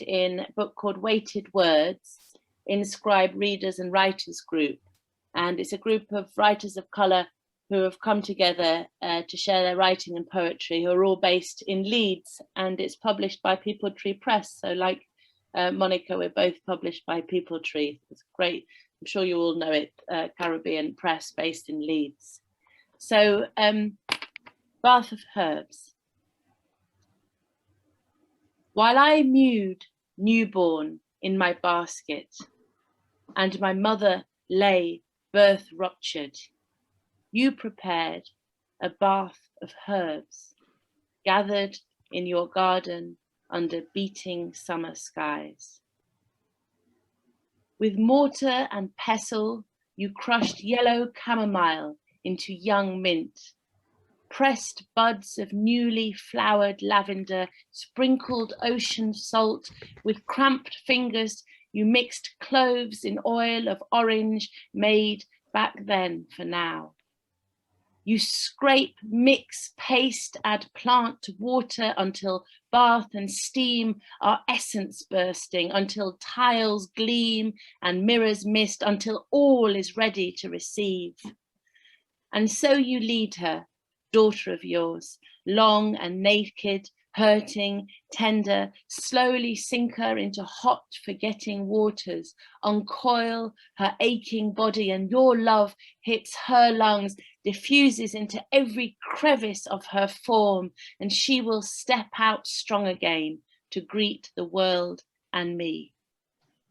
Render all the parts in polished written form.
published in a book called Weighted Words, Inscribed Readers and Writers Group. And it's a group of writers of colour who have come together to share their writing and poetry, who are all based in Leeds, and it's published by People Tree Press. So like Monica, we're both published by People Tree. It's great. I'm sure you all know it, Caribbean Press based in Leeds. So Bath of Herbs. While I mewed newborn in my basket, and my mother lay birth ruptured, you prepared a bath of herbs, gathered in your garden under beating summer skies. With mortar and pestle, you crushed yellow chamomile into young mint, pressed buds of newly flowered lavender, sprinkled ocean salt. With cramped fingers, you mixed cloves in oil of orange made back then for now. You scrape, mix, paste, add plant to water until bath and steam are essence bursting, until tiles gleam and mirrors mist, until all is ready to receive. And so you lead her, daughter of yours, long and naked, hurting, tender, slowly sink her into hot, forgetting waters, uncoil her aching body, and your love hits her lungs, diffuses into every crevice of her form, and she will step out strong again to greet the world and me.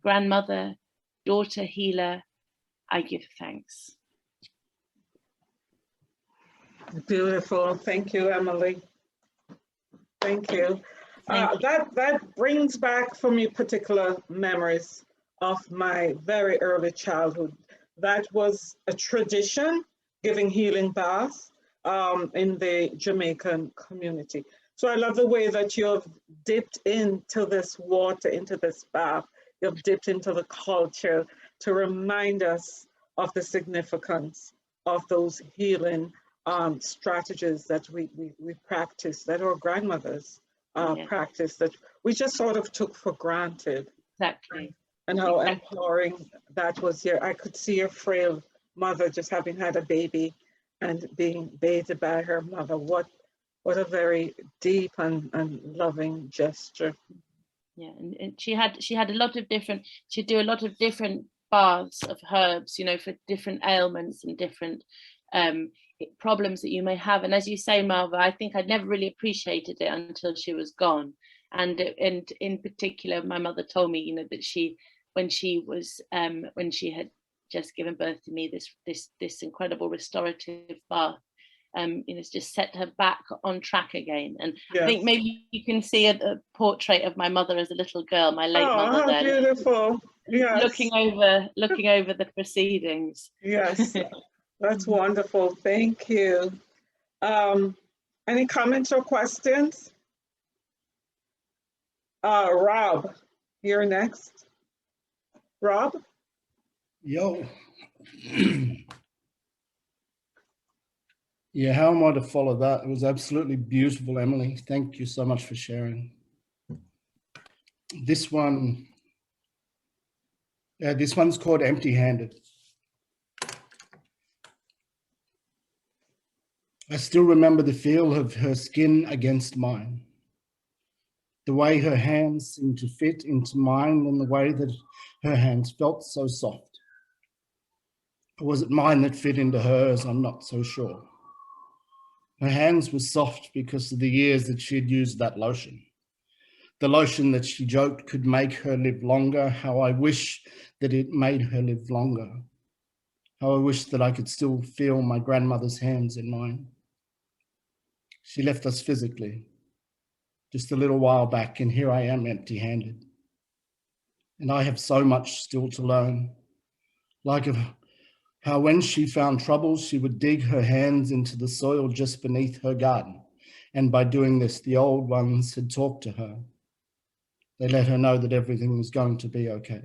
Grandmother, daughter healer, I give thanks. Beautiful. Thank you, Emily. Thank you. That brings back for me particular memories of my very early childhood. That was a tradition, giving healing baths in the Jamaican community. So I love the way that you have dipped into this water, into this bath. You've dipped into the culture to remind us of the significance of those healing strategies that we practice, that our grandmothers practice, that we just sort of took for granted. Exactly. And how empowering that was here. I could see your frail mother just having had a baby and being bathed by her mother. What a very deep and loving gesture. Yeah, and she had a lot of different, she'd do a lot of different baths of herbs, you know, for different ailments and different problems that you may have. And as you say, Marva, I think I'd never really appreciated it until she was gone. And in particular, my mother told me, you know, that when she had just given birth to me, this incredible restorative bath, you know, just set her back on track again. And yes. I think maybe you can see a portrait of my mother as a little girl, my late mother there. Beautiful. Yes. Looking over the proceedings. Yes. That's wonderful. Thank you. Any comments or questions? Rob, you're next. Rob? Yo. Yeah, how am I to follow that? It was absolutely beautiful, Emily. Thank you so much for sharing. This one's called Empty-Handed. I still remember the feel of her skin against mine, the way her hands seemed to fit into mine, and the way that her hands felt so soft. Or was it mine that fit into hers? I'm not so sure. Her hands were soft because of the years that she had used that lotion. The lotion that she joked could make her live longer. How I wish that it made her live longer. How I wish that I could still feel my grandmother's hands in mine. She left us physically just a little while back, and here I am empty-handed. And I have so much still to learn. Like how when she found trouble, she would dig her hands into the soil just beneath her garden. And by doing this, the old ones had talked to her. They let her know that everything was going to be okay.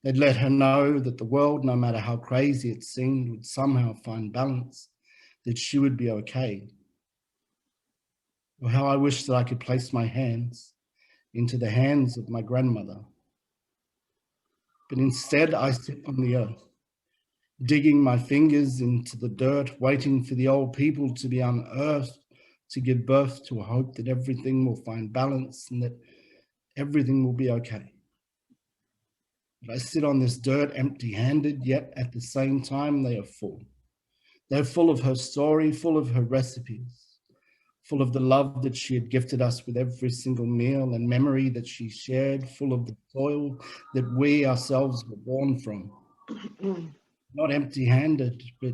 They'd let her know that the world, no matter how crazy it seemed, would somehow find balance, that she would be okay. Or how I wish that I could place my hands into the hands of my grandmother. But instead I sit on the earth, digging my fingers into the dirt, waiting for the old people to be unearthed, to give birth to a hope that everything will find balance and that everything will be okay. But I sit on this dirt empty-handed, yet at the same time they are full. They're full of her story, full of her recipes, full of the love that she had gifted us with every single meal and memory that she shared, full of the soil that we ourselves were born from. Not empty-handed, but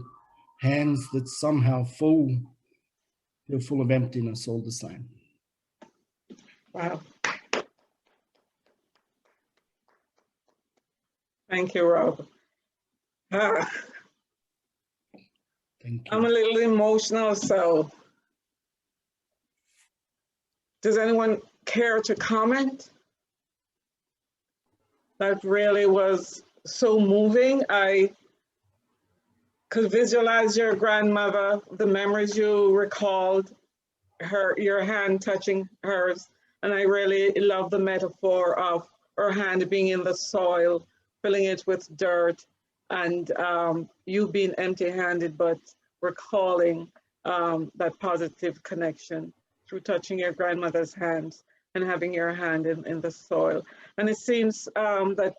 hands that somehow feel full of emptiness all the same. Wow. Thank you, Rob. Thank you. I'm a little emotional, so does anyone care to comment? That really was so moving. I could visualize your grandmother, the memories you recalled, your hand touching hers, and I really love the metaphor of her hand being in the soil, filling it with dirt, and you being empty-handed, but recalling that positive connection through touching your grandmother's hands and having your hand in the soil. And it seems that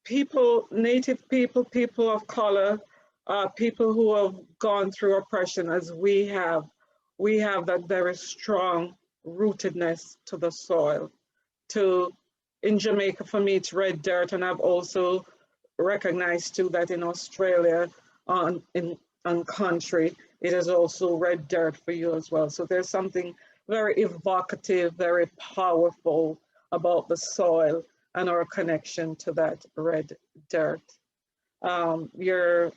people, Native people, people of color, people who have gone through oppression as we have that very strong rootedness to the soil. In Jamaica, for me, it's red dirt, and I've also recognized too that in Australia, on country, it is also red dirt for you as well. So there's something very evocative, very powerful about the soil and our connection to that red dirt. Your